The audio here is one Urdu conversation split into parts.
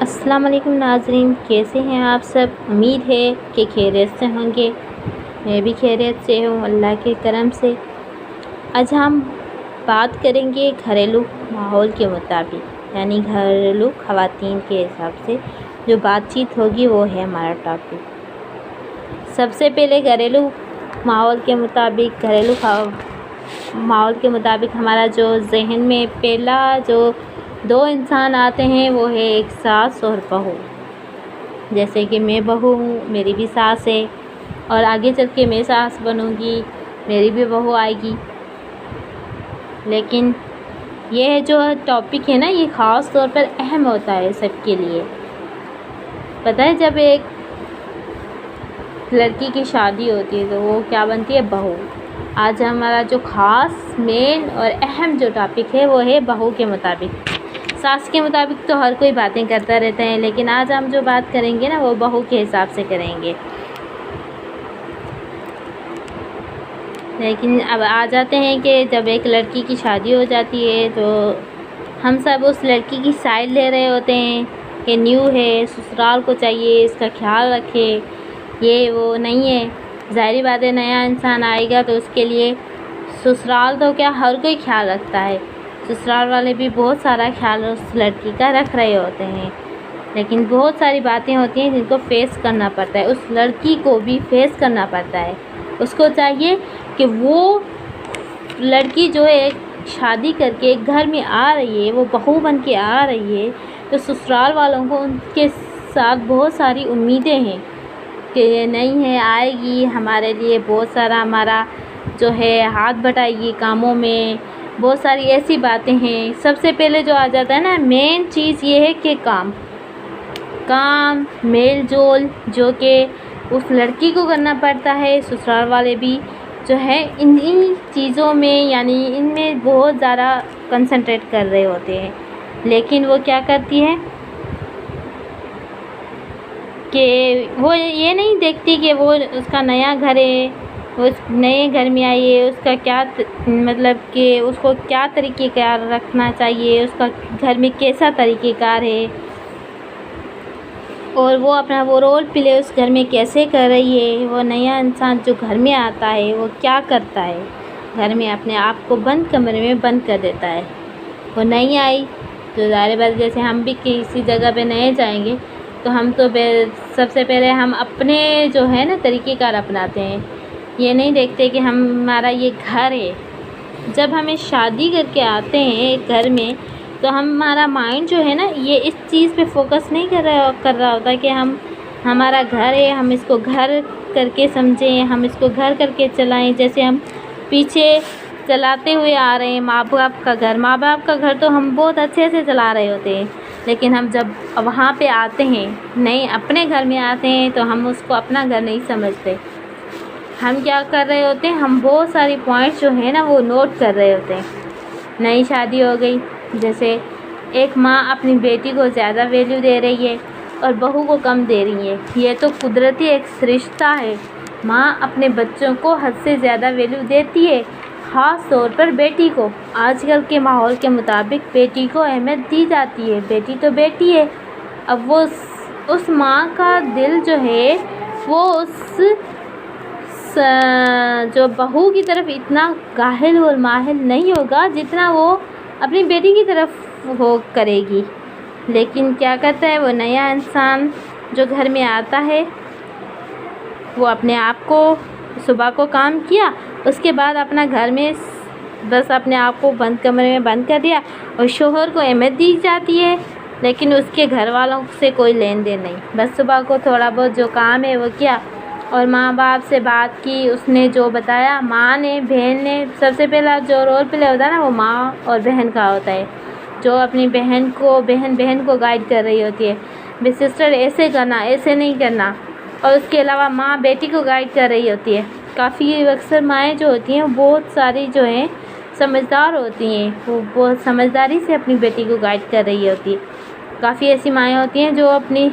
السلام علیکم ناظرین، کیسے ہیں آپ سب؟ امید ہے کہ خیریت سے ہوں گے۔ میں بھی خیریت سے ہوں اللہ کے کرم سے۔ آج ہم بات کریں گے گھریلو ماحول کے مطابق، یعنی گھریلو خواتین کے حساب سے جو بات چیت ہوگی وہ ہے ہمارا ٹاپک۔ سب سے پہلے گھریلو ماحول کے مطابق ہمارا جو ذہن میں پہلا جو دو انسان آتے ہیں وہ ہے ایک ساس اور بہو۔ جیسے کہ میں بہو ہوں، میری بھی ساس ہے، اور آگے چل کے میں ساس بنوں گی، میری بھی بہو آئے گی۔ لیکن یہ جو ٹاپک ہے نا، یہ خاص طور پر اہم ہوتا ہے سب کے لیے۔ پتہ ہے جب ایک لڑکی کی شادی ہوتی ہے تو وہ کیا بنتی ہے؟ بہو۔ آج ہمارا جو خاص مین اور اہم جو ٹاپک ہے وہ ہے بہو کے مطابق۔ ساس کے مطابق تو ہر کوئی باتیں کرتا رہتا ہے، لیکن آج ہم جو بات کریں گے نا وہ بہو کے حساب سے کریں گے۔ لیکن اب آ جاتے ہیں کہ جب ایک لڑکی کی شادی ہو جاتی ہے تو ہم سب اس لڑکی کی سائڈ لے رہے ہوتے ہیں کہ نیو ہے، سسرال کو چاہیے اس کا خیال رکھے، یہ وہ نہیں ہے۔ ظاہری بات ہے، نیا انسان آئے گا تو اس کے لیے سسرال تو کیا ہر کوئی خیال رکھتا ہے، سسرال والے بھی بہت سارا خیال اس لڑکی کا رکھ رہے ہوتے ہیں۔ لیکن بہت ساری باتیں ہوتی ہیں جن کو فیس کرنا پڑتا ہے، اس لڑکی کو بھی فیس کرنا پڑتا ہے۔ اس کو چاہیے کہ وہ لڑکی جو ہے شادی کر کے ایک گھر میں آ رہی ہے، وہ بہو بن کے آ رہی ہے، تو سسرال والوں کو ان کے ساتھ بہت ساری امیدیں ہیں کہ یہ نہیں ہے، آئے گی ہمارے لیے بہت سارا ہمارا جو ہے ہاتھ بٹائے گی کاموں میں، بہت ساری ایسی باتیں ہیں۔ سب سے پہلے جو آ جاتا ہے نا، مین چیز یہ ہے کہ کام میل جول جو کہ اس لڑکی کو کرنا پڑتا ہے، سسرال والے بھی جو ہے ان چیزوں میں، یعنی ان میں بہت زیادہ کنسنٹریٹ کر رہے ہوتے ہیں۔ لیکن وہ کیا کرتی ہے کہ وہ یہ نہیں دیکھتی کہ وہ اس کا نیا گھر ہے، وہ اس نئے گھر میں آئی ہے، اس کا کیا مطلب کہ اس کو کیا طریقہ کار رکھنا چاہیے، اس کا گھر میں کیسا طریقہ کار ہے، اور وہ اپنا وہ رول پلے اس گھر میں کیسے کر رہی ہے۔ وہ نیا انسان جو گھر میں آتا ہے وہ کیا کرتا ہے، گھر میں اپنے آپ کو بند کمرے میں بند کر دیتا ہے۔ وہ نہیں آئی تو ظاہر بات جیسے ہم بھی کسی جگہ پہ نئے جائیں گے تو ہم تو سب سے پہلے ہم اپنے جو ہے نا طریقہ کار اپناتے ہیں، یہ نہیں دیکھتے کہ ہمارا یہ گھر ہے۔ جب ہمیں شادی کر کے آتے ہیں ایک گھر میں تو ہمارا مائنڈ جو ہے نا یہ اس چیز پہ فوکس نہیں کر رہا ہوتا کہ ہمارا گھر ہے، ہم اس کو گھر کر کے سمجھیں، ہم اس کو گھر کر کے چلائیں، جیسے ہم پیچھے چلاتے ہوئے آ رہے ہیں ماں باپ کا گھر۔ ماں باپ کا گھر تو ہم بہت اچھے سے چلا رہے ہوتے ہیں، لیکن ہم جب وہاں پہ آتے ہیں، نئے اپنے گھر میں آتے ہیں تو ہم اس کو اپنا گھر نہیں سمجھتے۔ ہم کیا کر رہے ہوتے ہیں، ہم بہت ساری پوائنٹس جو ہیں نا وہ نوٹ کر رہے ہوتے ہیں۔ نئی شادی ہو گئی، جیسے ایک ماں اپنی بیٹی کو زیادہ ویلیو دے رہی ہے اور بہو کو کم دے رہی ہے، یہ تو قدرتی ایک رشتہ ہے۔ ماں اپنے بچوں کو حد سے زیادہ ویلیو دیتی ہے، خاص طور پر بیٹی کو۔ آج کل کے ماحول کے مطابق بیٹی کو اہمیت دی جاتی ہے، بیٹی تو بیٹی ہے۔ اب وہ اس ماں کا دل جو ہے وہ اس جو بہو کی طرف اتنا گاہل اور ماہل نہیں ہوگا جتنا وہ اپنی بیٹی کی طرف وہ کرے گی۔ لیکن کیا کرتا ہے وہ نیا انسان جو گھر میں آتا ہے، وہ اپنے آپ کو صبح کو کام کیا، اس کے بعد اپنا گھر میں بس اپنے آپ کو بند کمرے میں بند کر دیا، اور شوہر کو اہمیت دی جاتی ہے لیکن اس کے گھر والوں سے کوئی لین دین نہیں۔ بس صبح کو تھوڑا بہت جو کام ہے وہ کیا، اور ماں باپ سے بات کی، اس نے جو بتایا، ماں نے بہن نے سب سے پہلا جو رول پلے ہوتا ہے نا وہ ماں اور بہن کا ہوتا ہے، جو اپنی بہن کو گائیڈ کر رہی ہوتی ہے، بے سسٹر ایسے کرنا، ایسے نہیں کرنا۔ اور اس کے علاوہ ماں بیٹی کو گائیڈ کر رہی ہوتی ہے۔ کافی اکثر مائیں جو ہوتی ہیں بہت ساری جو ہیں سمجھدار ہوتی ہیں، وہ بہت سمجھداری سے اپنی بیٹی کو گائیڈ کر رہی ہوتی ہے۔ کافی ایسی مائیں ہوتی ہیں جو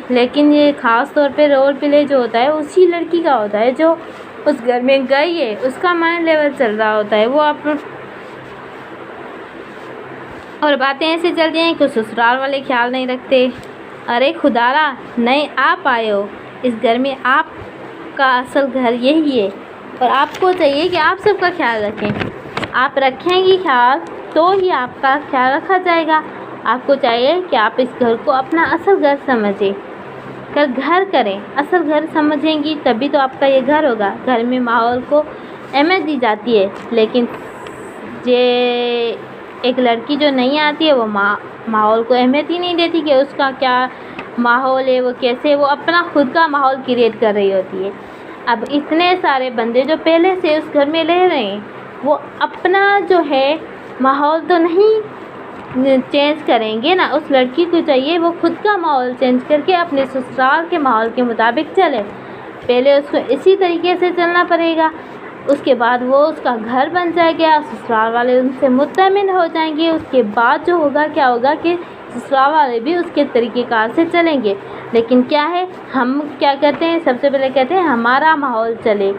لیکن یہ خاص طور پہ رول پلے جو ہوتا ہے اسی لڑکی کا ہوتا ہے جو اس گھر میں گئی ہے، اس کا مائنڈ لیول چل رہا ہوتا ہے، وہ اور باتیں ایسے چلتی ہیں کہ سسرال والے خیال نہیں رکھتے، ارے خدارا، نہیں آپ آئے ہو اس گھر میں، آپ کا اصل گھر یہی ہے اور آپ کو چاہیے کہ آپ سب کا خیال رکھیں۔ آپ رکھیں گی خیال تو ہی آپ کا خیال رکھا جائے گا۔ آپ کو چاہیے کہ آپ اس گھر کو اپنا اصل گھر سمجھیں، گھر کریں، اصل گھر سمجھیں گی تبھی تو آپ کا یہ گھر ہوگا۔ گھر میں ماحول کو اہمیت دی جاتی ہے، لیکن ایک لڑکی جو نہیں آتی ہے وہ ماحول کو اہمیت ہی نہیں دیتی کہ اس کا کیا ماحول ہے، وہ کیسے، وہ اپنا خود کا ماحول کریٹ کر رہی ہوتی ہے۔ اب اتنے سارے بندے جو پہلے سے اس گھر میں رہ رہے ہیں، وہ اپنا جو ہے ماحول تو نہیں چینج کریں گے نا۔ اس لڑکی کو چاہیے وہ خود کا ماحول چینج کر کے اپنے سسرال کے ماحول کے مطابق چلے۔ پہلے اس کو اسی طریقے سے چلنا پڑے گا، اس کے بعد وہ اس کا گھر بن جائے گا، سسرال والے ان سے مطمئن ہو جائیں گے۔ اس کے بعد جو ہوگا کیا ہوگا کہ سسرال والے بھی اس کے طریقہ کار سے چلیں گے۔ لیکن کیا ہے، ہم کیا کرتے ہیں، سب سے پہلے کہتے ہیں ہمارا ماحول چلے۔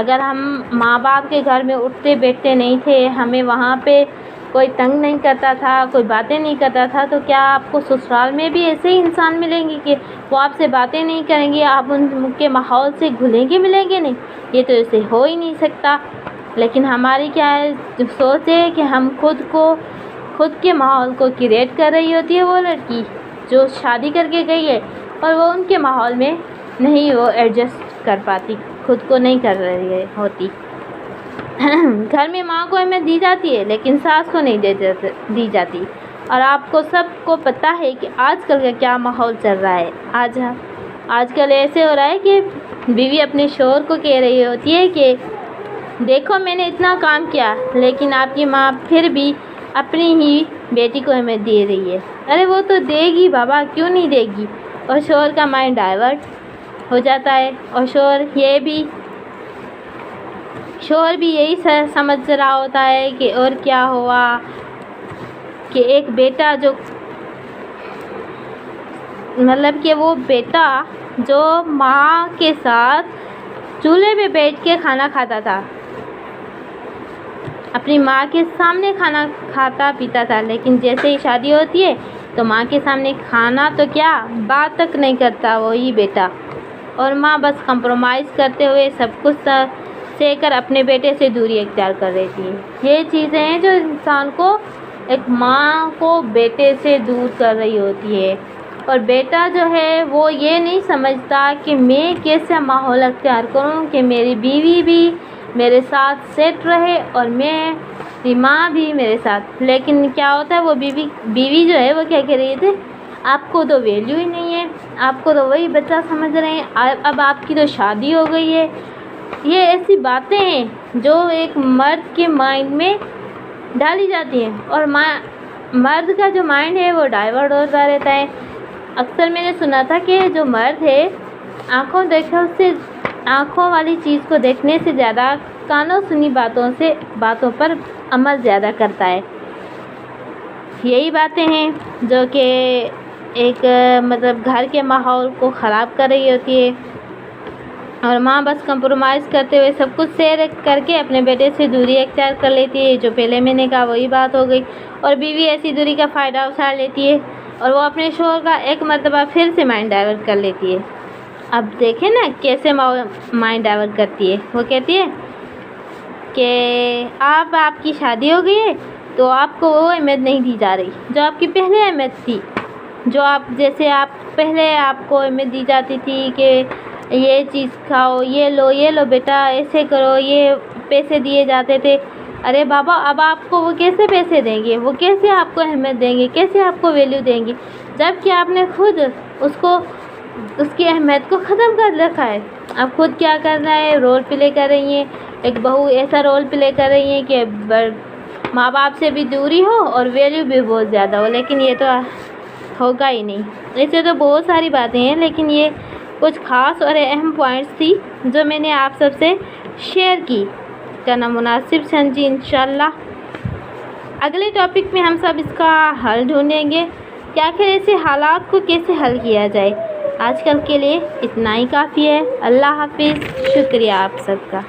اگر ہم ماں باپ کے گھر میں اٹھتے بیٹھتے نہیں تھے، ہمیں وہاں پہ کوئی تنگ نہیں کرتا تھا، کوئی باتیں نہیں کرتا تھا، تو کیا آپ کو سسرال میں بھی ایسے ہی انسان ملیں گے کہ وہ آپ سے باتیں نہیں کریں گے، آپ ان کے ماحول سے گھلیں گے ملیں گے نہیں؟ یہ تو ایسے ہو ہی نہیں سکتا۔ لیکن ہماری کیا ہے سوچ ہے کہ ہم خود کے ماحول کو کریٹ کر رہی ہوتی ہے وہ لڑکی جو شادی کر کے گئی ہے، اور وہ ان کے ماحول میں نہیں وہ ایڈجسٹ کر پاتی، خود کو نہیں کر رہی ہوتی۔ گھر میں ماں کو اہمیت دی جاتی ہے لیکن ساس کو نہیں دی جاتی۔ اور آپ کو سب کو پتہ ہے کہ آج کل کا کیا ماحول چل رہا ہے۔ آج کل ایسے ہو رہا ہے کہ بیوی اپنے شوہر کو کہہ رہی ہوتی ہے کہ دیکھو میں نے اتنا کام کیا، لیکن آپ کی ماں پھر بھی اپنی ہی بیٹی کو اہمیت دے رہی ہے۔ ارے وہ تو دے گی بابا، کیوں نہیں دے گی؟ اور شوہر کا مائنڈ ڈائیورٹ ہو جاتا ہے، اور شوہر بھی یہی سمجھ رہا ہوتا ہے کہ اور کیا ہوا کہ ایک بیٹا جو مطلب کہ وہ بیٹا جو ماں کے ساتھ چولہے پہ بیٹھ کے کھانا کھاتا تھا، اپنی ماں کے سامنے کھانا کھاتا پیتا تھا، لیکن جیسے ہی شادی ہوتی ہے تو ماں کے سامنے کھانا تو کیا بات تک نہیں کرتا وہی بیٹا، اور ماں بس کمپرومائز کرتے ہوئے سب کچھ سہ کر اپنے بیٹے سے دوری اختیار کر لیتی ہے۔ یہ چیزیں ہیں جو انسان کو، ایک ماں کو بیٹے سے دور کر رہی ہوتی ہے۔ اور بیٹا جو ہے وہ یہ نہیں سمجھتا کہ میں کیسا ماحول اختیار کروں کہ میری بیوی بھی میرے ساتھ سیٹ رہے اور میری ماں بھی میرے ساتھ۔ لیکن کیا ہوتا ہے، وہ بیوی جو ہے وہ کیا کہہ رہی تھی، آپ کو تو ویلیو ہی نہیں ہے، آپ کو تو وہی بچہ سمجھ رہے ہیں، اب آپ کی تو شادی ہو گئی ہے۔ یہ ایسی باتیں ہیں جو ایک مرد کے مائنڈ میں ڈالی جاتی ہیں، اور مرد کا جو مائنڈ ہے وہ ڈائیورٹ ہوتا رہتا ہے۔ اکثر میں نے سنا تھا کہ جو مرد ہے آنکھوں والی چیز کو دیکھنے سے زیادہ کانوں سنی باتوں پر عمل زیادہ کرتا ہے۔ یہی باتیں ہیں جو کہ ایک مطلب گھر کے ماحول کو خراب کر رہی ہوتی ہے، اور ماں بس کمپرومائز کرتے ہوئے سب کچھ شیئر کر کے اپنے بیٹے سے دوری اختیار کر لیتی ہے۔ جو پہلے میں نے کہا وہی بات ہو گئی، اور بیوی ایسی دوری کا فائدہ اٹھا لیتی ہے اور وہ اپنے شوہر کا ایک مرتبہ پھر سے مائنڈ ڈائیورٹ کر لیتی ہے۔ اب دیکھیں نا کیسے مائنڈ ڈائیورٹ کرتی ہے۔ وہ کہتی ہے کہ آپ کی شادی ہو گئی ہے تو آپ کو وہ اہمیت نہیں دی جا رہی جو آپ کی پہلے اہمیت تھی، جو آپ پہلے آپ کو اہمیت دی جاتی تھی کہ یہ چیز کھاؤ، یہ لو بیٹا، ایسے کرو، یہ پیسے دیے جاتے تھے۔ ارے بابا، اب آپ کو وہ کیسے پیسے دیں گے، وہ کیسے آپ کو اہمیت دیں گے، کیسے آپ کو ویلیو دیں گے، جب کہ آپ نے خود اس کی اہمیت کو ختم کر رکھا ہے۔ اب خود کیا کر رہا ہے، رول پلے کر رہی ہیں، ایک بہو ایسا رول پلے کر رہی ہیں کہ ماں باپ سے بھی دوری ہو اور ویلیو بھی بہت زیادہ ہو، لیکن یہ تو ہوگا ہی نہیں۔ ایسے تو بہت ساری باتیں ہیں، لیکن یہ کچھ خاص اور اہم پوائنٹس تھی جو میں نے آپ سب سے شیئر کی۔ کرنا مناسب سمجھی۔ انشاءاللہ اگلے ٹاپک میں ہم سب اس کا حل ڈھونڈیں گے کہ آخر ایسے حالات کو کیسے حل کیا جائے۔ آج کل کے لیے اتنا ہی کافی ہے۔ اللہ حافظ، شکریہ آپ سب کا۔